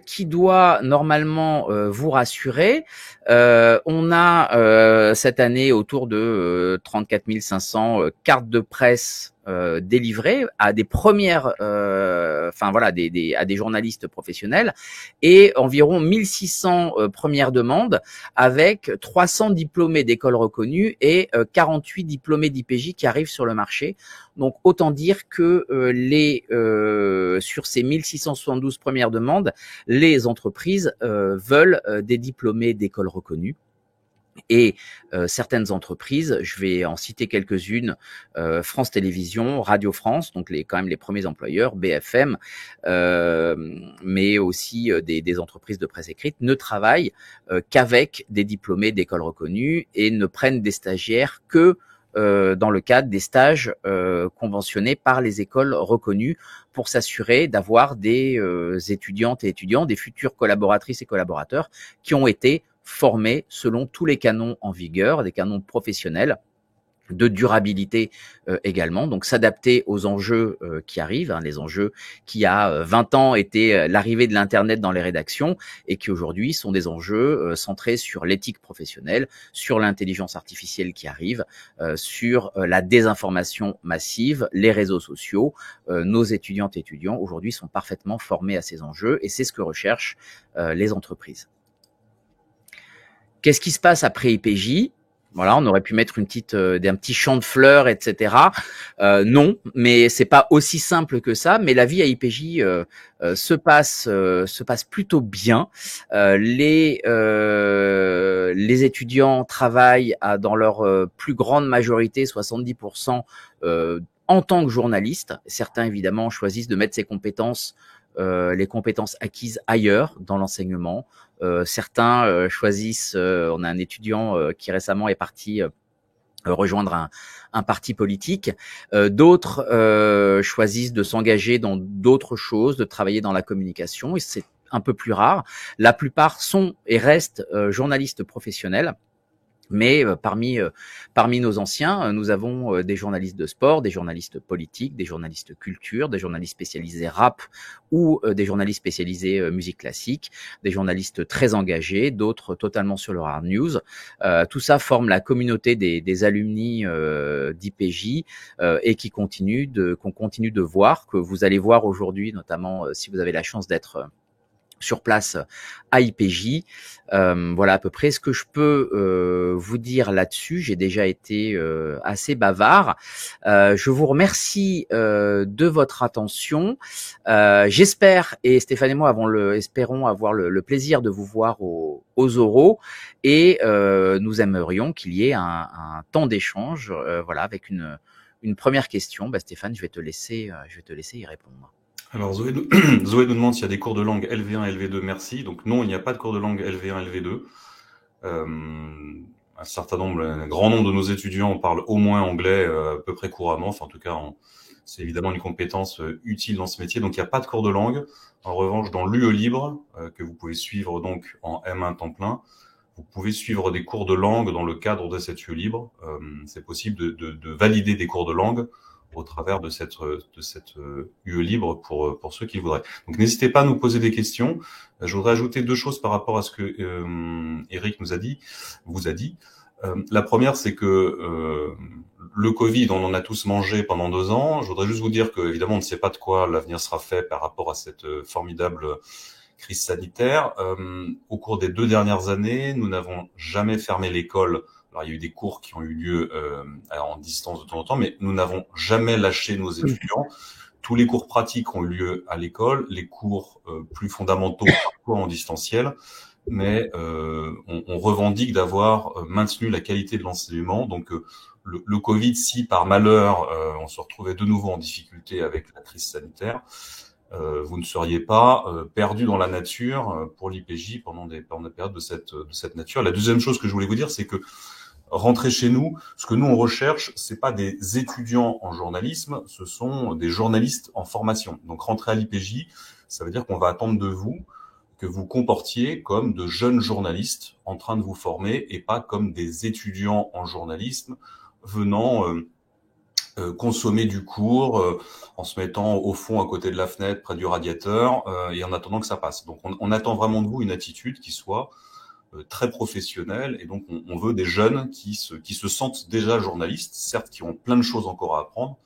qui doit normalement vous rassurer. On a cette année autour de 34 500 cartes de presse délivrées à des premières, à des journalistes professionnels, et environ 1600 premières demandes avec 300 diplômés d'écoles reconnues et 48 diplômés d'IPJ qui arrivent sur le marché. Donc autant dire que sur ces 1672 premières demandes, les entreprises veulent des diplômés d'écoles reconnues. Et certaines entreprises, je vais en citer quelques-unes, France Télévisions, Radio France, donc quand même les premiers employeurs, BFM, mais aussi des entreprises de presse écrite, ne travaillent qu'avec des diplômés d'écoles reconnues et ne prennent des stagiaires que dans le cadre des stages conventionnés par les écoles reconnues, pour s'assurer d'avoir des étudiantes et étudiants, des futures collaboratrices et collaborateurs qui ont été formés selon tous les canons en vigueur, des canons professionnels, de durabilité également, donc s'adapter aux enjeux qui arrivent, les enjeux qui, il y a 20 ans, étaient l'arrivée de l'Internet dans les rédactions et qui aujourd'hui sont des enjeux centrés sur l'éthique professionnelle, sur l'intelligence artificielle qui arrive, sur la désinformation massive, les réseaux sociaux. Nos étudiantes et étudiants aujourd'hui sont parfaitement formés à ces enjeux et c'est ce que recherchent les entreprises. Qu'est-ce qui se passe après IPJ ? Voilà, on aurait pu mettre un petit champ de fleurs, etc. Non, mais c'est pas aussi simple que ça. Mais la vie à IPJ se passe plutôt bien. Les étudiants travaillent dans leur plus grande majorité, 70%, en tant que journalistes. Certains évidemment choisissent de mettre les compétences acquises ailleurs dans l'enseignement. Certains choisissent, on a un étudiant qui récemment est parti rejoindre un parti politique. D'autres choisissent de s'engager dans d'autres choses, de travailler dans la communication, et c'est un peu plus rare. La plupart sont et restent journalistes professionnels. Mais parmi nos anciens, nous avons des journalistes de sport, des journalistes politiques, des journalistes culture, des journalistes spécialisés rap ou des journalistes spécialisés musique classique, des journalistes très engagés, d'autres totalement sur le hard news. Tout ça forme la communauté des alumni d'IPJ et qu'on continue de voir, que vous allez voir aujourd'hui, notamment si vous avez la chance d'être sur place à IPJ. Voilà à peu près ce que je peux vous dire là-dessus. J'ai déjà été assez bavard. Je vous remercie de votre attention. J'espère, et Stéphane et moi espérons avoir le plaisir de vous voir aux oraux, et nous aimerions qu'il y ait un temps d'échange, voilà, avec une première question. Stéphane, je vais te laisser y répondre. Alors Zoé nous demande s'il y a des cours de langue LV1 et LV2, merci. Donc non, il n'y a pas de cours de langue LV1 et LV2. Un grand nombre de nos étudiants parlent au moins anglais à peu près couramment. Enfin, en tout cas, c'est évidemment une compétence utile dans ce métier. Donc il n'y a pas de cours de langue. En revanche, dans l'UE Libre, que vous pouvez suivre donc en M1 temps plein, vous pouvez suivre des cours de langue dans le cadre de cette UE Libre. C'est possible de valider des cours de langue au travers de cette UE Libre pour ceux qui le voudraient. Donc n'hésitez pas à nous poser des questions. Je voudrais ajouter 2 choses par rapport à ce que Eric vous a dit. La première, c'est que le Covid, on en a tous mangé pendant 2 ans. Je voudrais juste vous dire que, évidemment, on ne sait pas de quoi l'avenir sera fait par rapport à cette formidable crise sanitaire. Au cours des 2 dernières années, nous n'avons jamais fermé l'école. Alors, il y a eu des cours qui ont eu lieu en distance de temps en temps, mais nous n'avons jamais lâché nos étudiants. Tous les cours pratiques ont eu lieu à l'école, les cours plus fondamentaux parfois en distanciel, mais on revendique d'avoir maintenu la qualité de l'enseignement. Donc, le Covid, si par malheur on se retrouvait de nouveau en difficulté avec la crise sanitaire, vous ne seriez pas perdu dans la nature pour l'IPJ pendant des périodes de cette nature. La deuxième chose que je voulais vous dire, c'est que rentrer chez nous, ce que nous on recherche, c'est pas des étudiants en journalisme, ce sont des journalistes en formation. Donc rentrer à l'IPJ, ça veut dire qu'on va attendre de vous que vous comportiez comme de jeunes journalistes en train de vous former et pas comme des étudiants en journalisme venant consommer du cours en se mettant au fond à côté de la fenêtre près du radiateur et en attendant que ça passe. Donc on attend vraiment de vous une attitude qui soit très professionnelle, et donc on veut des jeunes qui se sentent déjà journalistes, certes qui ont plein de choses encore à apprendre,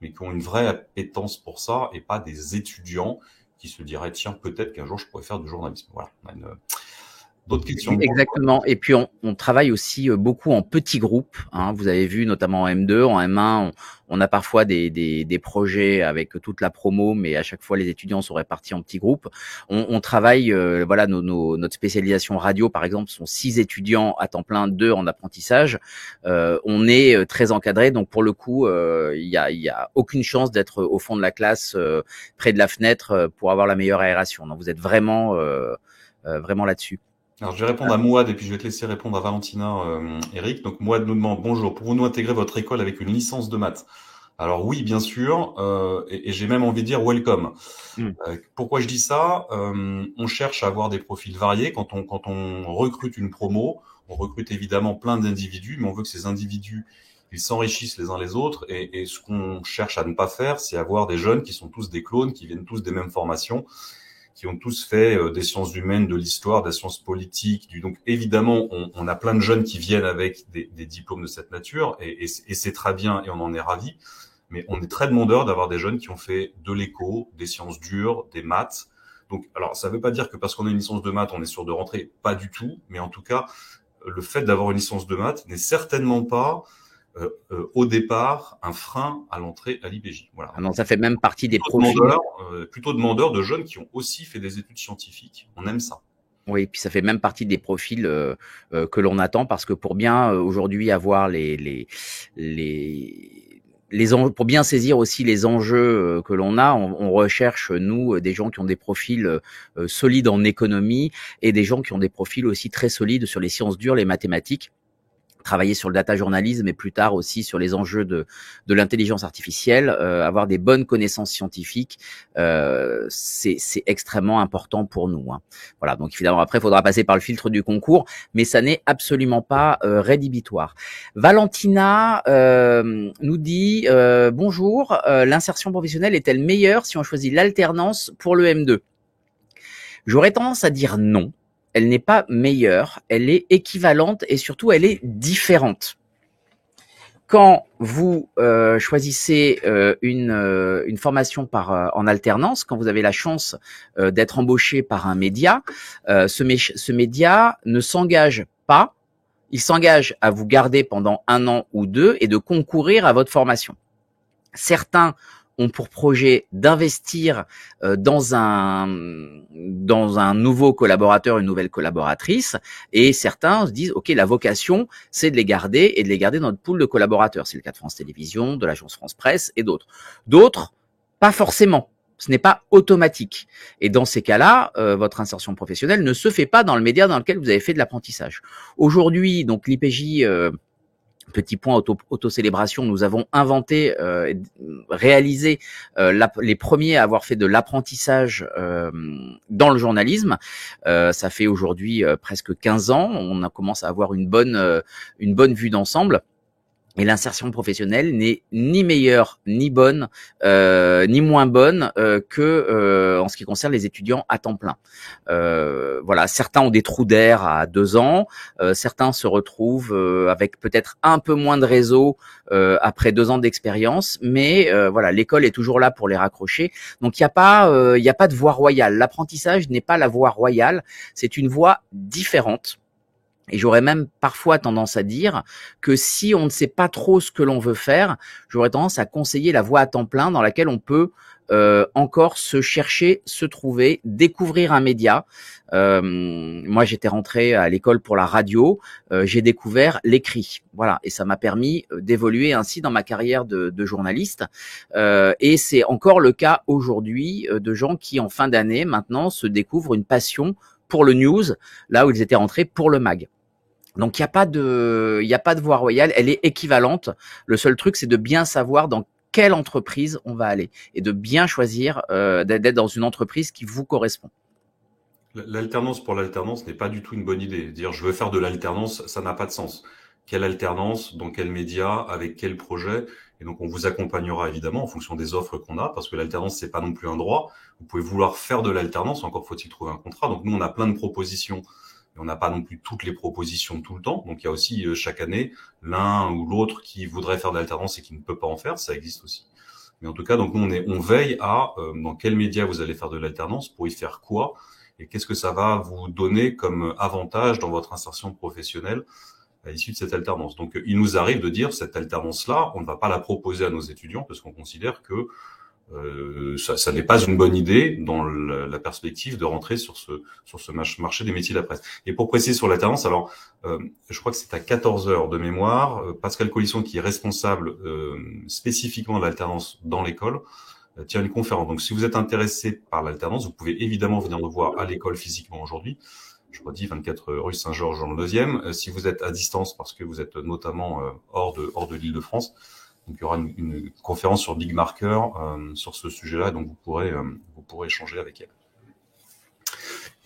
mais qui ont une vraie appétence pour ça, et pas des étudiants qui se diraient tiens, peut-être qu'un jour je pourrais faire du journalisme. Voilà. D'autres questions? Exactement. Et puis on travaille aussi beaucoup en petits groupes. Vous avez vu notamment en M2, en M1, on a parfois des projets avec toute la promo, mais à chaque fois les étudiants sont répartis en petits groupes. On travaille, voilà, notre spécialisation radio par exemple sont 6 étudiants à temps plein, 2 en apprentissage. On est très encadré, donc pour le coup, il y a aucune chance d'être au fond de la classe, près de la fenêtre, pour avoir la meilleure aération. Donc vous êtes vraiment là-dessus. Alors, je vais répondre à Mouad et puis je vais te laisser répondre à Valentina, Eric. Donc, Mouad nous demande, bonjour, pouvons-nous intégrer votre école avec une licence de maths? Alors oui, bien sûr, et j'ai même envie de dire welcome. Pourquoi je dis ça? On cherche à avoir des profils variés. Quand on recrute une promo, on recrute évidemment plein d'individus, mais on veut que ces individus ils s'enrichissent les uns les autres. Et ce qu'on cherche à ne pas faire, c'est avoir des jeunes qui sont tous des clones, qui viennent tous des mêmes formations, qui ont tous fait des sciences humaines, de l'histoire, des sciences politiques. Donc évidemment, on a plein de jeunes qui viennent avec des diplômes de cette nature, et c'est très bien, et on en est ravis. Mais on est très demandeur d'avoir des jeunes qui ont fait de l'éco, des sciences dures, des maths. Donc, alors, ça ne veut pas dire que parce qu'on a une licence de maths, on est sûr de rentrer. Pas du tout. Mais en tout cas, le fait d'avoir une licence de maths n'est certainement pas, au départ, un frein à l'entrée à l'IPJ. Voilà. Ah non, ça fait même partie des profils. Plutôt demandeurs de jeunes qui ont aussi fait des études scientifiques. On aime ça. Oui, puis ça fait même partie des profils que l'on attend, parce que pour bien aujourd'hui avoir pour bien saisir aussi les enjeux que l'on a, on recherche, nous, des gens qui ont des profils solides en économie, et des gens qui ont des profils aussi très solides sur les sciences dures, les mathématiques, travailler sur le data journalisme, et plus tard aussi sur les enjeux de l'intelligence artificielle. Avoir des bonnes connaissances scientifiques, c'est extrêmement important pour nous, hein. Voilà, donc évidemment après il faudra passer par le filtre du concours, mais ça n'est absolument pas rédhibitoire. Valentina nous dit bonjour, l'insertion professionnelle est-elle meilleure si on choisit l'alternance pour le M2? J'aurais tendance à dire non. Elle n'est pas meilleure, elle est équivalente, et surtout elle est différente. Quand vous choisissez une formation en alternance, quand vous avez la chance d'être embauché par un média, ce média ne s'engage pas, il s'engage à vous garder pendant 1 an ou 2 et de concourir à votre formation. Certains ont pour projet d'investir dans un nouveau collaborateur, une nouvelle collaboratrice, et certains se disent ok, la vocation c'est de les garder, et de les garder dans notre pool de collaborateurs. C'est le cas de France Télévisions, de l'agence France Presse et d'autres. D'autres, pas forcément. Ce n'est pas automatique. Et dans ces cas-là, votre insertion professionnelle ne se fait pas dans le média dans lequel vous avez fait de l'apprentissage. Aujourd'hui, donc l'IPJ, petit point auto-célébration, nous avons inventé, réalisé les premiers à avoir fait de l'apprentissage dans le journalisme. Ça fait aujourd'hui presque 15 ans. On commence à avoir une bonne vue d'ensemble. Et l'insertion professionnelle n'est ni meilleure, ni bonne, ni moins bonne que en ce qui concerne les étudiants à temps plein. Voilà, certains ont des trous d'air à 2 ans, certains se retrouvent avec peut-être un peu moins de réseau après 2 ans d'expérience, mais voilà, l'école est toujours là pour les raccrocher. Donc il n'y a pas de voie royale. L'apprentissage n'est pas la voie royale, c'est une voie différente. Et j'aurais même parfois tendance à dire que si on ne sait pas trop ce que l'on veut faire, j'aurais tendance à conseiller la voie à temps plein, dans laquelle on peut encore se chercher, se trouver, découvrir un média. Moi, j'étais rentré à l'école pour la radio, j'ai découvert l'écrit, voilà, et ça m'a permis d'évoluer ainsi dans ma carrière de journaliste. Et c'est encore le cas aujourd'hui de gens qui, en fin d'année, maintenant, se découvrent une passion pour le news, là où ils étaient rentrés pour le mag. Donc il n'y a pas de voie royale, elle est équivalente. Le seul truc, c'est de bien savoir dans quelle entreprise on va aller, et de bien choisir d'être dans une entreprise qui vous correspond. L'alternance pour l'alternance n'est pas du tout une bonne idée. Dire je veux faire de l'alternance, ça n'a pas de sens. Quelle alternance, dans quel média, avec quel projet? Et donc on vous accompagnera évidemment en fonction des offres qu'on a, parce que l'alternance c'est pas non plus un droit. Vous pouvez vouloir faire de l'alternance, encore faut-il trouver un contrat. Donc nous on a plein de propositions, et on n'a pas non plus toutes les propositions tout le temps. Donc il y a aussi chaque année l'un ou l'autre qui voudrait faire de l'alternance et qui ne peut pas en faire, ça existe aussi. Mais en tout cas, donc nous on veille à dans quel média vous allez faire de l'alternance, pour y faire quoi, et qu'est-ce que ça va vous donner comme avantage dans votre insertion professionnelle à l'issue de cette alternance. Donc, il nous arrive de dire cette alternance-là, on ne va pas la proposer à nos étudiants parce qu'on considère que ça n'est pas une bonne idée dans la perspective de rentrer sur ce marché des métiers de la presse. Et pour préciser sur l'alternance, alors je crois que c'est à 14 heures de mémoire. Pascal Collisson, qui est responsable spécifiquement de l'alternance dans l'école, tient une conférence. Donc, si vous êtes intéressé par l'alternance, vous pouvez évidemment venir nous voir à l'école physiquement aujourd'hui. Je redis 24 rue Saint-Georges dans le 2e. Si vous êtes à distance, parce que vous êtes notamment hors de l'Île-de-France, donc il y aura une conférence sur Big Marker sur ce sujet-là, donc vous pourrez échanger avec elle.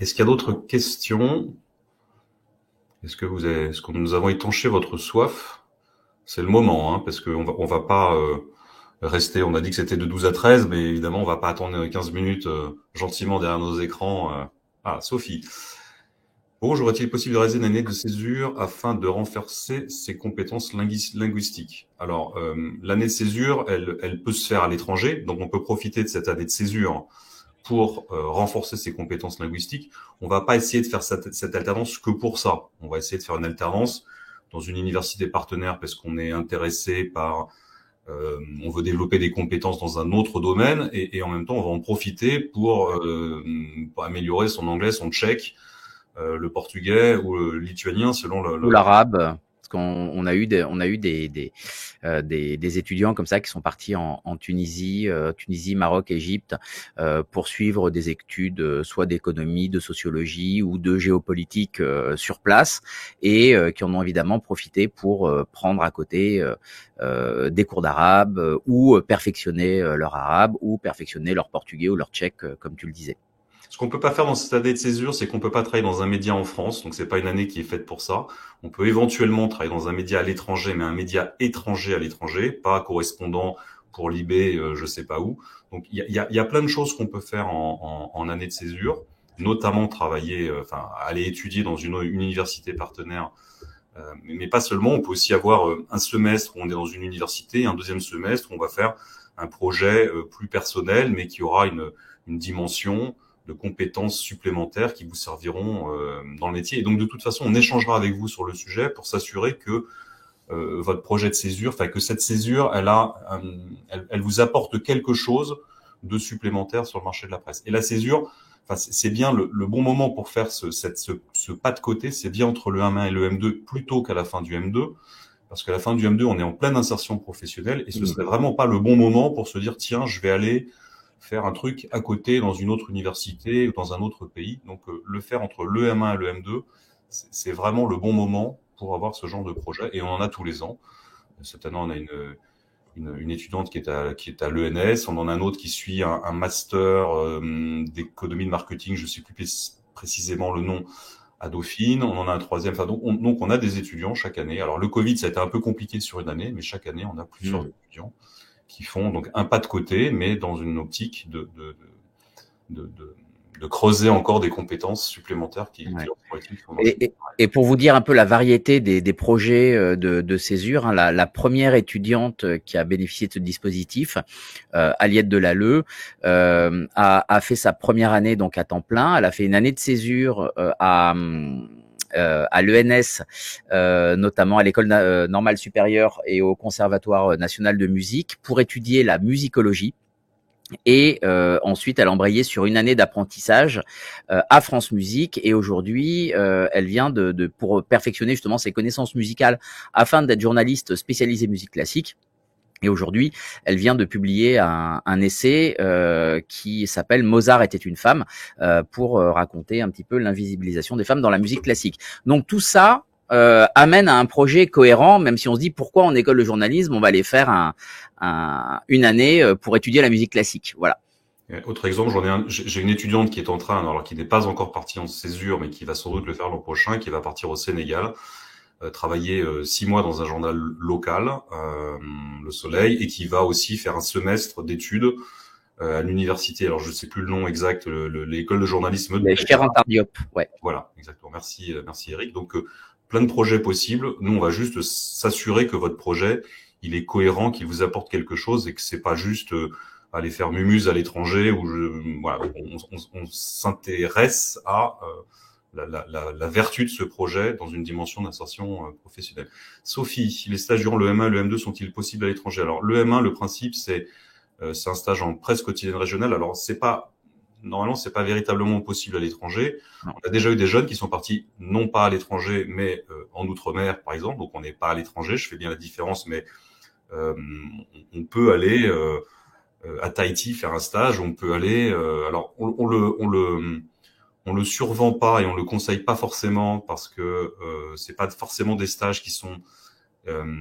Est-ce qu'il y a d'autres questions? Est-ce que nous avons étanché votre soif? C'est le moment, hein, parce on va pas rester. On a dit que c'était de 12 à 13, mais évidemment, on va pas attendre 15 minutes gentiment derrière nos écrans. Ah, Sophie. Bonjour, aurait-il possible de réaliser une année de césure afin de renforcer ses compétences linguistiques? Alors, l'année de césure, elle peut se faire à l'étranger, donc on peut profiter de cette année de césure pour renforcer ses compétences linguistiques. On va pas essayer de faire cette alternance que pour ça. On va essayer de faire une alternance dans une université partenaire parce qu'on est intéressé par, on veut développer des compétences dans un autre domaine et en même temps on va en profiter pour améliorer son anglais, son tchèque, le portugais ou le lituanien selon Ou l'arabe. Parce qu'on a eu des étudiants comme ça qui sont partis en Tunisie, Maroc, Égypte, pour suivre des études soit d'économie, de sociologie ou de géopolitique sur place, et qui en ont évidemment profité pour prendre à côté des cours d'arabe, ou perfectionner leur arabe, ou perfectionner leur portugais ou leur tchèque, comme tu le disais. Ce qu'on peut pas faire dans cette année de césure, c'est qu'on peut pas travailler dans un média en France, donc c'est pas une année qui est faite pour ça. On peut éventuellement travailler dans un média à l'étranger, mais un média étranger à l'étranger, pas correspondant pour l'IB, je sais pas où. Donc il y a plein de choses qu'on peut faire en année de césure, notamment travailler, aller étudier dans une université partenaire, mais pas seulement. On peut aussi avoir un semestre où on est dans une université, un deuxième semestre où on va faire un projet plus personnel, mais qui aura une dimension de compétences supplémentaires qui vous serviront dans le métier. Et donc, de toute façon, on échangera avec vous sur le sujet pour s'assurer que votre projet de césure, que cette césure, elle vous apporte quelque chose de supplémentaire sur le marché de la presse. Et la césure, c'est bien le bon moment pour faire ce pas de côté, c'est bien entre le M1 et le M2 plutôt qu'à la fin du M2. Parce qu'à la fin du M2, on est en pleine insertion professionnelle et ce serait vraiment pas le bon moment pour se dire, tiens, je vais aller faire un truc à côté dans une autre université ou dans un autre pays. Donc, le faire entre le M1 et le M2, c'est vraiment le bon moment pour avoir ce genre de projet. Et on en a tous les ans. Cette année, on a une étudiante qui est à l'ENS. On en a un autre qui suit un master d'économie de marketing, je sais plus précisément le nom, à Dauphine. On en a un troisième. Donc on a des étudiants chaque année. Alors, le Covid, ça a été un peu compliqué sur une année, mais chaque année, on a plusieurs étudiants qui font donc un pas de côté, mais dans une optique de creuser encore des compétences supplémentaires qui et pour vous dire un peu la variété des projets de césure, hein, la première étudiante qui a bénéficié de ce dispositif, Aliette Delalleux, a fait sa première année donc à temps plein. Elle a fait une année de césure à l'ENS, notamment à l'école normale supérieure et au Conservatoire national de musique, pour étudier la musicologie. Et ensuite, elle a embrayé sur une année d'apprentissage à France Musique. Et aujourd'hui, elle vient pour perfectionner justement ses connaissances musicales afin d'être journaliste spécialisée musique classique. Et aujourd'hui, elle vient de publier un essai qui s'appelle Mozart était une femme, pour raconter un petit peu l'invisibilisation des femmes dans la musique classique. Donc tout ça amène à un projet cohérent, même si on se dit pourquoi en école de journalisme on va aller faire une année pour étudier la musique classique. Voilà. Autre exemple, j'ai une étudiante qui est en train, alors qui n'est pas encore partie en césure, mais qui va sans doute le faire l'an prochain, qui va partir au Sénégal, travailler 6 mois dans un journal local, Le Soleil, et qui va aussi faire un semestre d'études à l'université. Alors je sais plus le nom exact, l'école de journalisme. Diop, ouais. Voilà, exactement. Merci Eric. Donc plein de projets possibles. Nous, on va juste s'assurer que votre projet, il est cohérent, qu'il vous apporte quelque chose et que c'est pas juste aller faire mumuse à l'étranger où on s'intéresse à la vertu de ce projet dans une dimension d'insertion professionnelle. Sophie, les stages durant le M1 et le M2 sont-ils possibles à l'étranger? Alors le M1, le principe, c'est un stage en presse quotidienne régionale. Alors normalement, c'est pas véritablement possible à l'étranger. On a déjà eu des jeunes qui sont partis non pas à l'étranger, mais en outre-mer, par exemple. Donc, on n'est pas à l'étranger. Je fais bien la différence, mais on peut aller à Tahiti faire un stage. On peut aller. Alors, on le survend pas et on le conseille pas forcément parce que c'est pas forcément des stages qui sont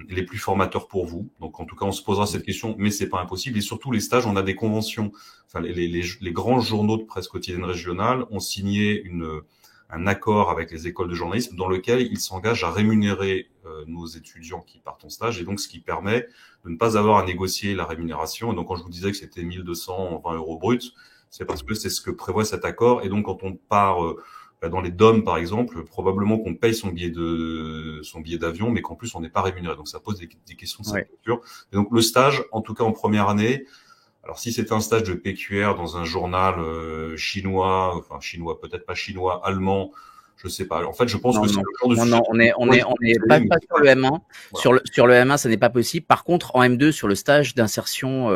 les plus formateurs pour vous. Donc, en tout cas, on se posera cette question, mais c'est pas impossible. Et surtout, les stages, on a des conventions. Enfin, les grands journaux de presse quotidienne régionale ont signé un accord avec les écoles de journalisme dans lequel ils s'engagent à rémunérer nos étudiants qui partent en stage, et donc ce qui permet de ne pas avoir à négocier la rémunération. Et donc quand je vous disais que c'était 1 220 € bruts, c'est parce que c'est ce que prévoit cet accord. Et donc quand on part dans les DOM par exemple, probablement qu'on paye son billet d'avion, mais qu'en plus on n'est pas rémunéré. Donc ça pose des questions de cette nature. Et donc le stage, en tout cas en première année, alors si c'était un stage de PQR dans un journal chinois, enfin chinois, peut-être pas chinois, allemand, je sais pas. En fait, je pense que c'est le genre de sujet. Non, on est pas sur le M1. Voilà. Sur le M1, ça n'est pas possible. Par contre, en M2, sur le stage d'insertion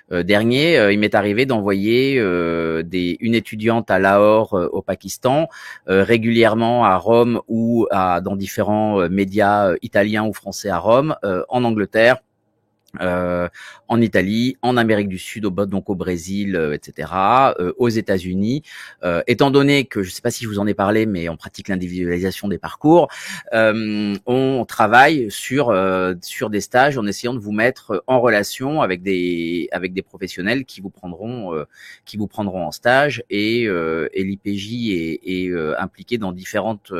dernier, il m'est arrivé d'envoyer une étudiante à Lahore au Pakistan, régulièrement à Rome ou dans différents médias italiens ou français à Rome, en Angleterre. En Italie, en Amérique du Sud, donc au Brésil, etc., aux États-Unis. Étant donné que, je ne sais pas si je vous en ai parlé, mais on pratique l'individualisation des parcours, on travaille sur des stages en essayant de vous mettre en relation avec des professionnels qui vous prendront en stage, et l'IPJ est impliqué dans différentes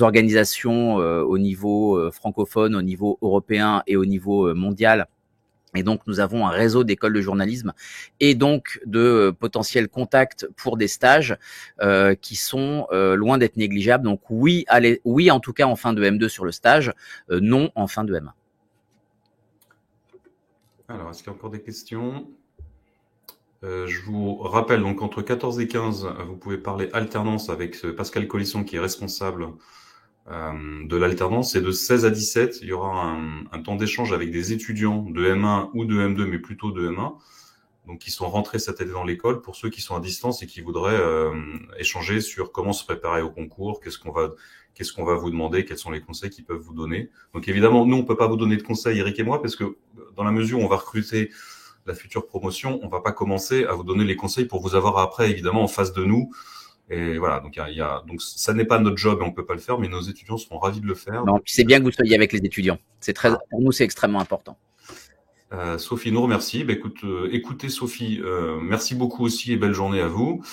organisations au niveau francophone, au niveau européen et au niveau mondial. Et donc, nous avons un réseau d'écoles de journalisme et donc de potentiels contacts pour des stages qui sont loin d'être négligeables. Donc oui, en tout cas en fin de M2 sur le stage, non en fin de M1. Alors, est-ce qu'il y a encore des questions ? Je vous rappelle, donc entre 14 et 15, vous pouvez parler alternance avec Pascal Collisson qui est responsable de l'alternance, et de 16 à 17, il y aura un temps d'échange avec des étudiants de M1 ou de M2, mais plutôt de M1, donc qui sont rentrés cette année dans l'école, pour ceux qui sont à distance et qui voudraient échanger sur comment se préparer au concours, qu'est-ce qu'on va vous demander, quels sont les conseils qu'ils peuvent vous donner. Donc évidemment, nous, on peut pas vous donner de conseils, Eric et moi, parce que dans la mesure où on va recruter la future promotion, on va pas commencer à vous donner les conseils pour vous avoir après, évidemment, en face de nous. Et voilà, donc donc ça n'est pas notre job et on peut pas le faire, mais nos étudiants seront ravis de le faire. Non, puis c'est bien que vous soyez avec les étudiants. Pour nous, c'est extrêmement important. Sophie nous remercie. Écoutez Sophie, merci beaucoup aussi et belle journée à vous.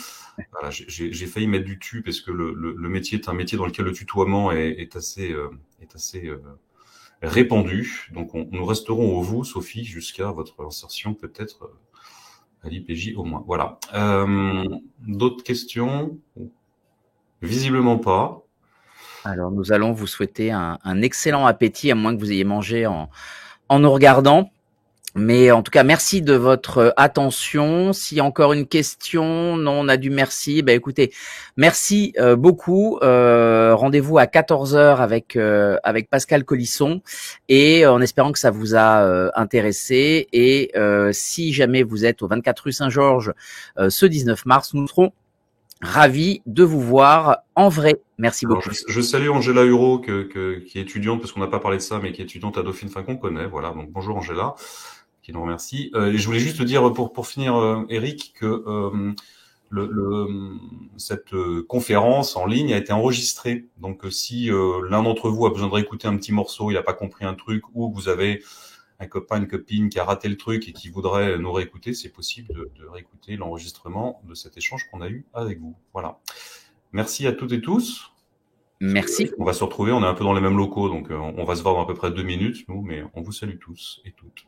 Voilà, j'ai failli mettre du tu parce que le métier est un métier dans lequel le tutoiement est assez répandu. Donc nous resterons au vous, Sophie, jusqu'à votre insertion peut-être à l'IPJ au moins. Voilà. D'autres questions ? Visiblement pas. Alors, nous allons vous souhaiter un excellent appétit, à moins que vous ayez mangé en nous regardant. Mais en tout cas, merci de votre attention. Si encore une question, non, on a du merci. Écoutez, merci beaucoup. Rendez-vous à 14h avec Pascal Collisson, et en espérant que ça vous a intéressé. Et si jamais vous êtes au 24 rue Saint-Georges ce 19 mars, nous serons ravis de vous voir en vrai. Merci beaucoup. Alors, je salue Angela Huro qui est étudiante, parce qu'on n'a pas parlé de ça, mais qui est étudiante à Dauphine, qu'on connaît. Voilà, donc bonjour Angela, qui nous remercie. Et je voulais juste dire pour finir, Eric, que cette conférence en ligne a été enregistrée. Donc si l'un d'entre vous a besoin de réécouter un petit morceau, il n'a pas compris un truc, ou vous avez un copain, une copine qui a raté le truc et qui voudrait nous réécouter, c'est possible de réécouter l'enregistrement de cet échange qu'on a eu avec vous. Voilà. Merci à toutes et tous. Merci. On va se retrouver, on est un peu dans les mêmes locaux, donc on va se voir dans à peu près 2 minutes, nous, mais on vous salue tous et toutes.